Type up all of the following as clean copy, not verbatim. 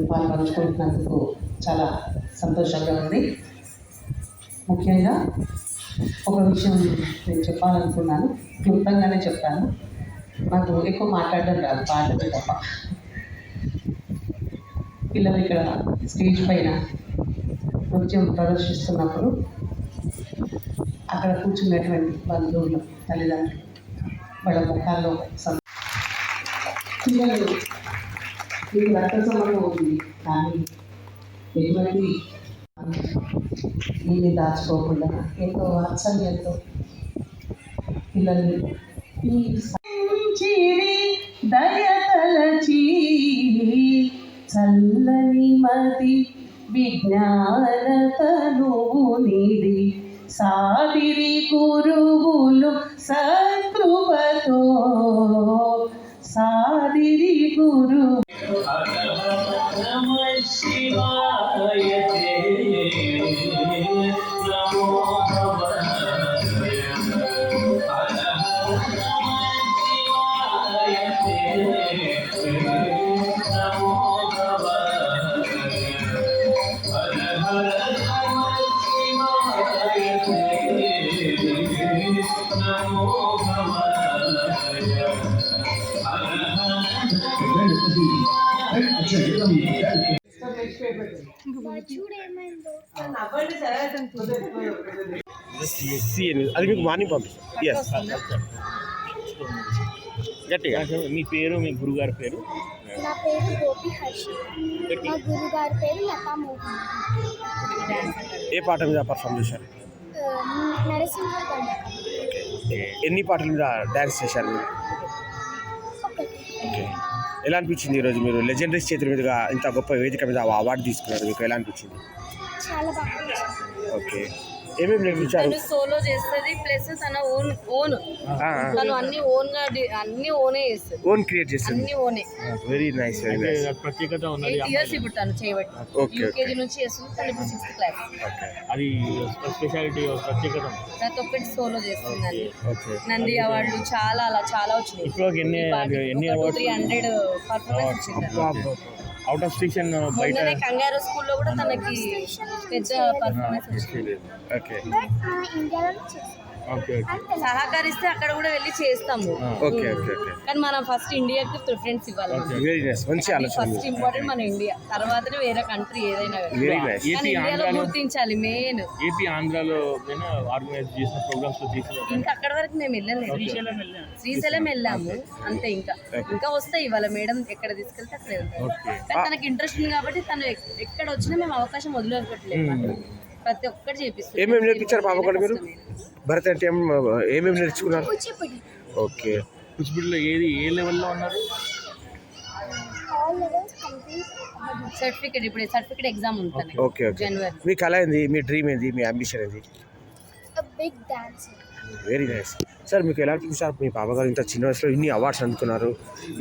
పాలు పంచుకుంటున్నందుకు చాలా సంతోషంగా ఉంది. ముఖ్యంగా ఒక విషయం నేను చెప్పాలనుకున్నాను, క్లుప్తంగానే చెప్తాను. నాకు ఎక్కువ మాట్లాడడం రాదు, పాటలు తప్ప. పిల్లలు ఇక్కడ స్టేజ్ పైన నృత్యం ప్రదర్శిస్తున్నప్పుడు అక్కడ కూర్చున్నటువంటి బంధువులు, తల్లిదండ్రులు, వాళ్ళ ముఖాల్లో పిల్లలు మీకు రక్త సంబంధం ఉంది, కానీ ఎటువంటి ఏమి దాచుకోకుండా ఎంతో వాత్సల్యంతో పిల్లల్ని దయతలచి చల్లని మది విజ్ఞానతను నిడి సాదిరి గురువులు సత్కృపతో సాదిరి గురు అది మీకు మార్నింగ్ పంపిస్తాను. గట్టిగా మీ పేరు, మీ గురుగారి పేరు? నా పేరు గోపి హర్ష, మా గురుగారి పేరు లతా మోహన్. ఏ పాట మీద పర్ఫామ్ చేశారు? నరసింహ గండ. ఎన్ని పాటల మీద డ్యాన్స్ చేశారు మీరు? ఓకే. ఎలా అనిపించింది ఈరోజు మీరు లెజెండరీస్ చేతుల మీదుగా ఇంత గొప్ప వేదిక మీద అవార్డు తీసుకున్నారు? మీకు ఎలా అనిపించింది? చాలా బాగా. ఓకే. ఏమేమి నేర్పించారు? సోలో చేస్తుంది, ప్లస్ తన ఓన్ తను అన్ని ఓనే చేస్తుంది, ఓన్ క్రియేట్ చేస్తుంది, అన్ని ఓనే. Very nice, very nice. ప్రత్యేకత ఉన్నది. 8 years ఇప్పుడు తను చేయబట్టి. ఓకే. యూకేజీ నుంచి చేస్తుంది, తను ఇప్పుడు 6th class. ఓకే. అది స్పెషాలిటీ, ప్రత్యేకత. ప్రతి ఒక్కటి సోలో చేస్తుంది. నంది అవార్డులు చాలా వచ్చినాయి. ఇప్పుడు ఎన్ని 300 పర్ఫార్మెన్స్ వచ్చింది. అవుట్ ఆఫ్ స్టేషన్ బయట కంగారు స్కూల్లో కూడా తనకి పెద్ద పర్ఫార్మెన్స్ వచ్చింది. ఓకే. ఇండియాలో చేస్తాం. సహకరిస్తే అక్కడ కూడా వెళ్ళి చేస్తాము. Okay okay okay. కానీ మనం ఫస్ట్ ఇండియాకి ప్రిఫరెన్స్ ఇవ్వాలి. వెరీ నైస్, మంచి ఆలోచన. ఫస్ట్ ఇంపార్టెంట్ మన ఇండియా, తర్వాతనే వేరే కంట్రీ ఏదైనా. Very nice. కానీ ఇండియాలో గుర్తించాలి మెయిన్. ఏపీ ఆంధ్రాలో ఆర్గనైజ్ చేసిన ప్రోగ్రామ్స్ లో చేసిన ఇంకా అక్కడ వరకు మేము వెళ్ళలేదు. శ్రీశైలం వెళ్ళాము అంతే. ఇంకా వస్తాయి ఇవాళ మేడం ఎక్కడ తీసుకెళ్తే అక్కడ వెళ్తాం. కానీ తనకి ఇంట్రెస్ట్ ఉంది కాబట్టి తను ఎక్కడ వచ్చినా మేము అవకాశం వదిలేకట్లేదు. ప్రతి ఒక్కటి చేపిస్తాం. ఏమేమి నేర్పించారు పాప కూడా మీరు? భరతనాట్యం ఏమేమి నేర్చుకున్నారు? ఓకే. కూచిపూడిలో ఏ లెవెల్లో ఉన్నారు? సర్టిఫికేట్, ఇప్పుడు సర్టిఫికేట్ ఎగ్జామ్ ఉంటుంది. Okay okay. జనవరి. మీ కళ ఏంది? మీ డ్రీమ్ ఏంది? మీ అంబిషన్ ఏంది? Big dancer. Very nice sir. మీకు ఎలా అనిపిస్తారు? మీ పాప గారు ఇంత చిన్న వయసులో ఇన్ని అవార్డ్స్ అందుకున్నారు,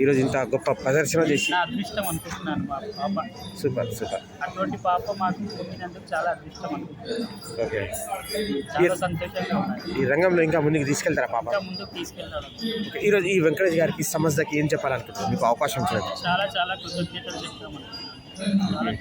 ఈరోజు ఇంత గొప్ప ప్రదర్శన చేసి. నా అదృష్టం అనుకుంటున్నాను మా పాప. Super super. అటువంటి పాప మాకు పుట్టినందుకు చాలా అదృష్టం అనుకుంటున్నాను. ఓకే. చాలా సంతోషంగా ఉన్నాయి. ఈ రంగంలో ఇంకా ముందుకు తీసుకెళ్తారా పాప? ఇంకా ముందుకు తీసుకెళ్తాను. ఈరోజు ఈ వెంకటేష్ గారికి, సమస్యకి ఏం చెప్పాలనుకుంటున్నారు? మీకు అవకాశం ఇచ్చినట్టు. చాలా కృతజ్ఞతలు చెప్తామనుకుంటున్నాను.